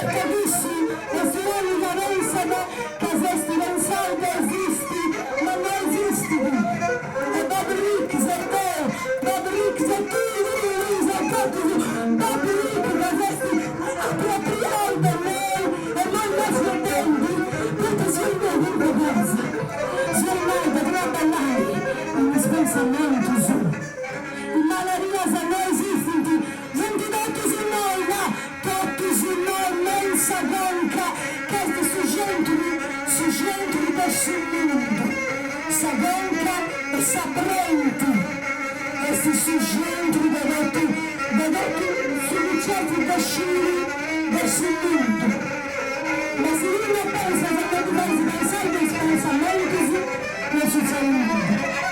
volte dissi, questi uomini che pensano che questi non salve esisti, ma non esisti. E Bob Rick, se te, Bob Rick, se tu, se tu, Bob Rick, che questi appropriano da noi e non nostri tempi, tutti sono venuti basta. Sono morti, troppo ballare, non mi spensamento su. Malaria se non esistenti, gente tutti su noi, là, tutti su noi, mensa banca, questi su gente verso il mondo, sa banca e sa prenti, questi su gente vedotti sono certi verso il mondo. Ma se uno pensa che non pensa, pensare che pensamenti non succede niente.